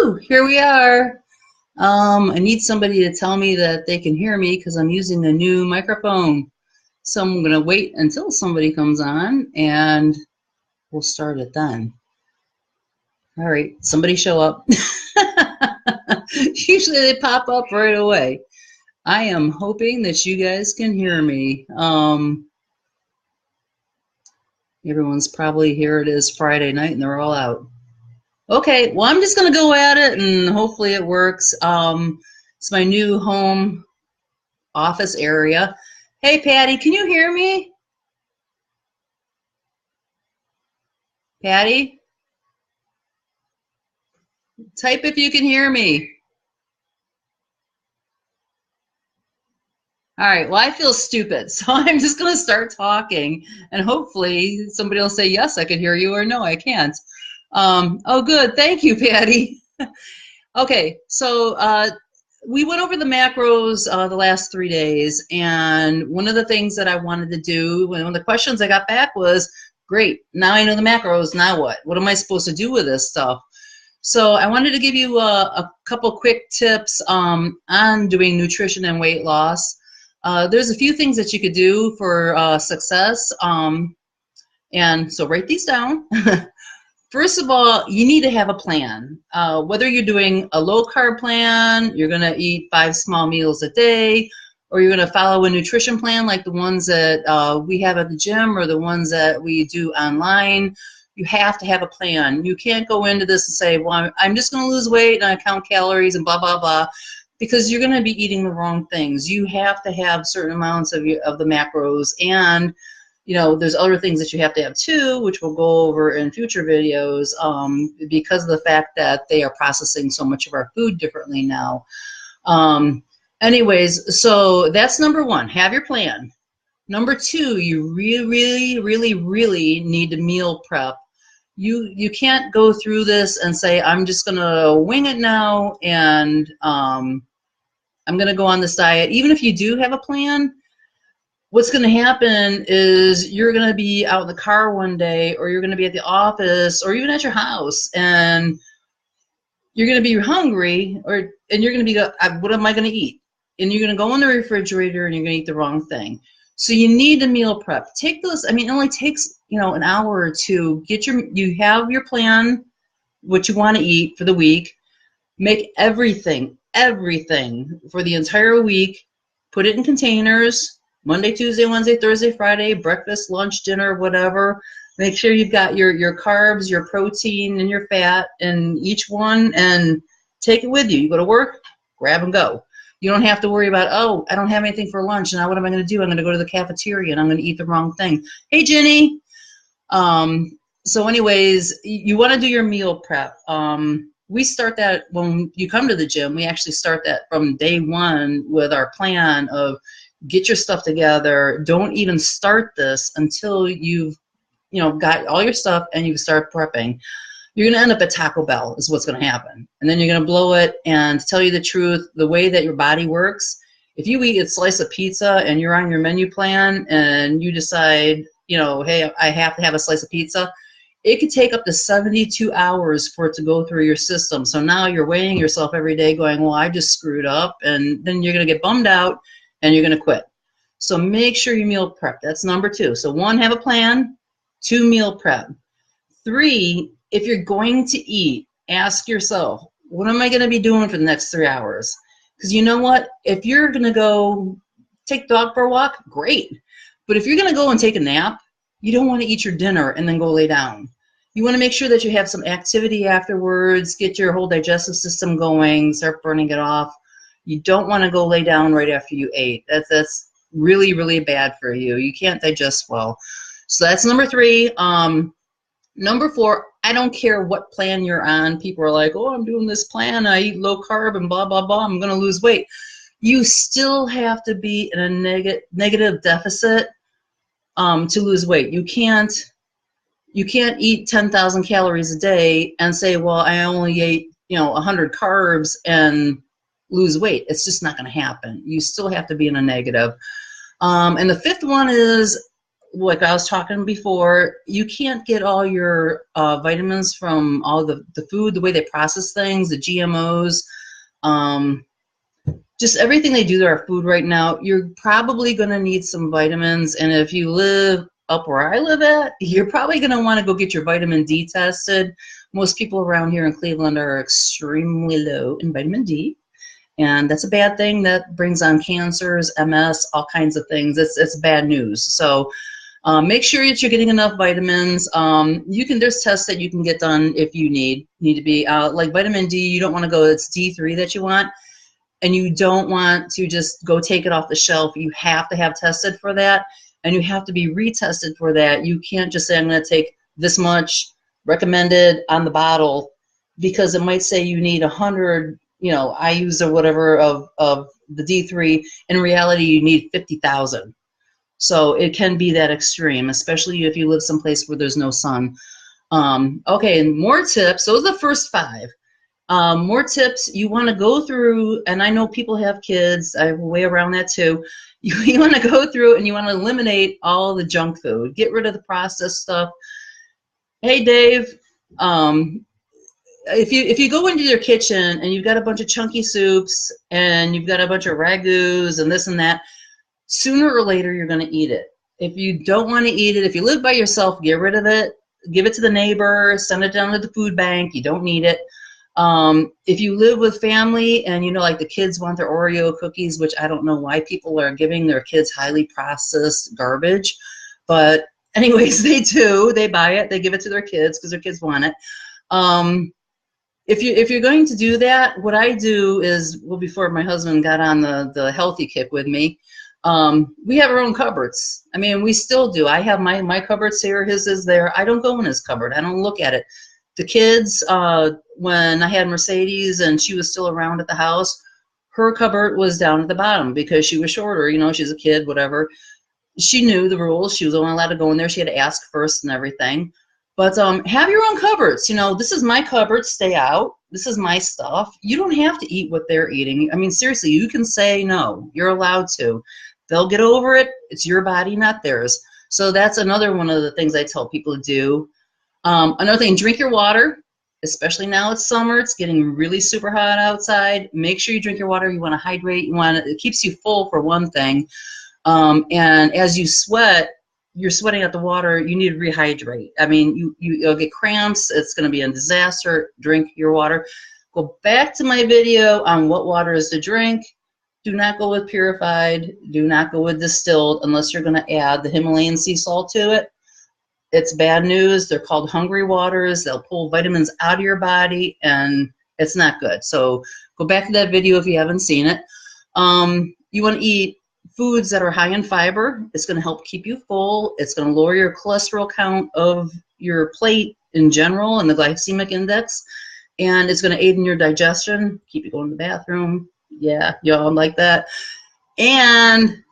Woo! Here we are. I need somebody to tell me that they can hear me because I'm using a new microphone. So I'm going to wait until somebody comes on and we'll start it then. All right, somebody show up. Usually they pop up right away. I am hoping that you guys can hear me. Everyone's probably here. It is Friday night and they're all out. Okay, well, I'm just going to go at it and hopefully it works. It's my new home office area. Hey, Patty, can you hear me? Patty? Type if you can hear me. All right, well, I feel stupid, so I'm just going to start talking, and hopefully somebody will say, yes, I can hear you, or no, I can't. Oh, good. Thank you, Patty. Okay, so we went over the macros the last 3 days, and one of the things that I wanted to do, one of the questions I got back was, great, now I know the macros, now what? What am I supposed to do with this stuff? So I wanted to give you a couple quick tips on doing nutrition and weight loss. There's a few things that you could do for success, and so write these down. First of all, you need to have a plan. Whether you're doing a low-carb plan, you're going to eat 5 small meals a day, or you're going to follow a nutrition plan like the ones that we have at the gym or the ones that we do online, you have to have a plan. You can't go into this and say, well, I'm just going to lose weight and I count calories and blah, blah, blah, because you're going to be eating the wrong things. You have to have certain amounts of the macros, and you know, there's other things that you have to have too, which we'll go over in future videos, because of the fact that they are processing so much of our food differently now. Anyways, so that's number one, have your plan. Number two, you really need to meal prep. You can't go through this and say, I'm just gonna wing it now and I'm gonna go on this diet. Even if you do have a plan, what's going to happen is you're going to be out in the car one day, or you're going to be at the office, or even at your house, and you're going to be hungry, and you're going to be, what am I going to eat? And you're going to go in the refrigerator and you're going to eat the wrong thing. So you need to meal prep. Take those, I mean, it only takes, you know, an hour or two. You have your plan, what you want to eat for the week. Make everything for the entire week. Put it in containers. Monday, Tuesday, Wednesday, Thursday, Friday, breakfast, lunch, dinner, whatever. Make sure you've got your carbs, your protein, and your fat in each one, and take it with you. You go to work, grab and go. You don't have to worry about, oh, I don't have anything for lunch. Now what am I going to do? I'm going to go to the cafeteria and I'm going to eat the wrong thing. Hey, Jenny. So anyways, you want to do your meal prep. We start that when you come to the gym. We actually start that from day one with our plan of get your stuff together. Don't even start this until you've, you know, got all your stuff and you start prepping. You're going to end up at Taco Bell is what's going to happen. And then you're going to blow it. And to tell you the truth, the way that your body works, if you eat a slice of pizza and you're on your menu plan and you decide, you know, hey, I have to have a slice of pizza, it could take up to 72 hours for it to go through your system. So now you're weighing yourself every day going, well, I just screwed up. And then you're going to get bummed out and you're going to quit. So make sure you meal prep. That's number two. So 1, have a plan. 2, meal prep. 3, if you're going to eat, ask yourself, what am I going to be doing for the next 3 hours? Because you know what? If you're going to go take the dog for a walk, great. But if you're going to go and take a nap, you don't want to eat your dinner and then go lay down. You want to make sure that you have some activity afterwards, get your whole digestive system going, start burning it off. You don't want to go lay down right after you ate. That's really bad for you. You can't digest well. So that's number 3. Number 4, I don't care what plan you're on. People are like, oh, I'm doing this plan. I eat low carb and blah, blah, blah. I'm going to lose weight. You still have to be in a negative deficit to lose weight. You can't eat 10,000 calories a day and say, well, I only ate, you know, 100 carbs and lose weight. It's just not going to happen. You still have to be in a negative. And the 5th one is like I was talking before, you can't get all your vitamins from all the food, the way they process things, the GMOs, just everything they do to our food right now. You're probably going to need some vitamins, and if you live up where I live at, you're probably going to want to go get your vitamin D tested. Most people around here in Cleveland are extremely low in vitamin D, and that's a bad thing. That brings on cancers, MS, all kinds of things. It's bad news. So make sure that you're getting enough vitamins. There's tests that you can get done if you need to be like vitamin D. You don't want to go, it's D3 that you want, and you don't want to just go take it off the shelf. You have to have tested for that, and you have to be retested for that. You can't just say, I'm going to take this much recommended on the bottle, because it might say you need 100, IUs or whatever of the D3. In reality, you need 50,000. So it can be that extreme, especially if you live someplace where there's no sun. Okay, and more tips. Those are the first 5. More tips you want to go through, and I know people have kids. I have a way around that too. You want to go through and you want to eliminate all the junk food. Get rid of the processed stuff. Hey, Dave, if you go into your kitchen and you've got a bunch of chunky soups and you've got a bunch of ragouts and this and that, sooner or later you're going to eat it. If you don't want to eat it, if you live by yourself, get rid of it. Give it to the neighbor. Send it down to the food bank. You don't need it. If you live with family and like the kids want their Oreo cookies, which I don't know why people are giving their kids highly processed garbage, but anyways, they do. They buy it. They give it to their kids because their kids want it. If you're going to do that, what I do is, well, before my husband got on the healthy kick with me, we have our own cupboards. I mean, we still do. I have my cupboards here. His is there. I don't go in his cupboard. I don't look at it. The kids, when I had Mercedes and she was still around at the house, her cupboard was down at the bottom because she was shorter. She's a kid, whatever. She knew the rules. She was only allowed to go in there. She had to ask first and everything. But have your own cupboards. This is my cupboard. Stay out. This is my stuff. You don't have to eat what they're eating. I mean, seriously, you can say no. You're allowed to. They'll get over it. It's your body, not theirs. So that's another one of the things I tell people to do. Another thing, drink your water, especially now it's summer. It's getting really super hot outside. Make sure you drink your water. You want to hydrate. It keeps you full for one thing. And as you sweat, you're sweating out the water. You need to rehydrate. I mean, you'll get cramps. It's going to be a disaster. Drink your water. Go back to my video on what water is to drink. Do not go with purified. Do not go with distilled unless you're going to add the Himalayan sea salt to it. It's bad news. They're called hungry waters. They'll pull vitamins out of your body, and it's not good. So go back to that video if you haven't seen it. You want to eat foods that are high in fiber. It's going to help keep you full. It's going to lower your cholesterol count of your plate in general and the glycemic index. And it's going to aid in your digestion, keep you going to the bathroom. Yeah, y'all like that. And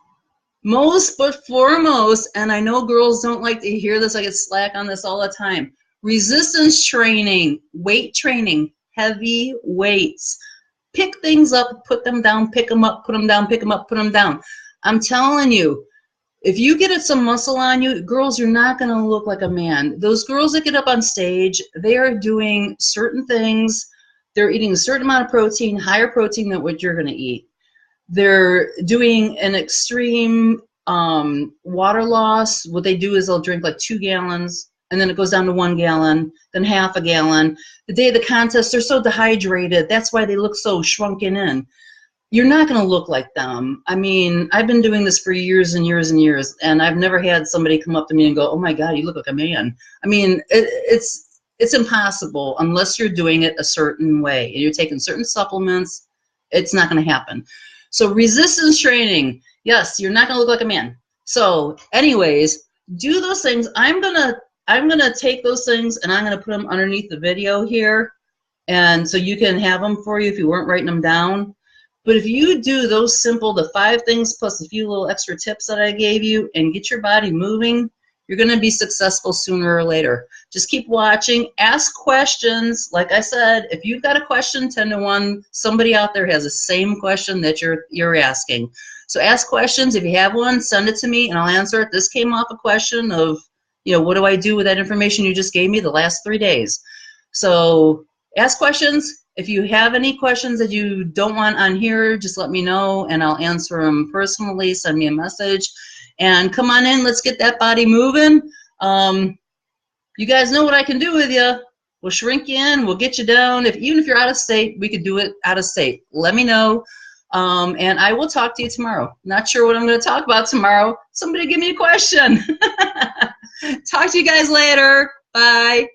most but foremost, and I know girls don't like to hear this, I get slack on this all the time, resistance training, weight training, heavy weights. Pick things up, put them down, pick them up, put them down, pick them up, put them down. I'm telling you, if you get some muscle on you, girls, you're not going to look like a man. Those girls that get up on stage, they are doing certain things. They're eating a certain amount of protein, higher protein than what you're going to eat. They're doing an extreme water loss. What they do is they'll drink like 2 gallons, and then it goes down to 1 gallon, then half a gallon. The day of the contest, they're so dehydrated. That's why they look so shrunken in. You're not going to look like them. I mean, I've been doing this for years and years and years, and I've never had somebody come up to me and go, oh my God, you look like a man. I mean, it's impossible unless you're doing it a certain way and you're taking certain supplements. It's not going to happen. So resistance training, yes, you're not going to look like a man. So anyways, do those things. I'm gonna take those things and I'm gonna put them underneath the video here, and so you can have them for you if you weren't writing them down. But if you do those simple, the 5 things plus a few little extra tips that I gave you, and get your body moving, you're going to be successful sooner or later. Just keep watching. Ask questions. Like I said, if you've got a question, 10 to 1, somebody out there has the same question that you're asking. So ask questions. If you have one, send it to me and I'll answer it. This came off a question of, you know, what do I do with that information you just gave me the last 3 days? So ask questions. If you have any questions that you don't want on here, just let me know and I'll answer them personally. Send me a message and come on in. Let's get that body moving. You guys know what I can do with you. We'll shrink you in. We'll get you down. Even if you're out of state, we could do it out of state. Let me know. And I will talk to you tomorrow. Not sure what I'm going to talk about tomorrow. Somebody give me a question. Talk to you guys later. Bye.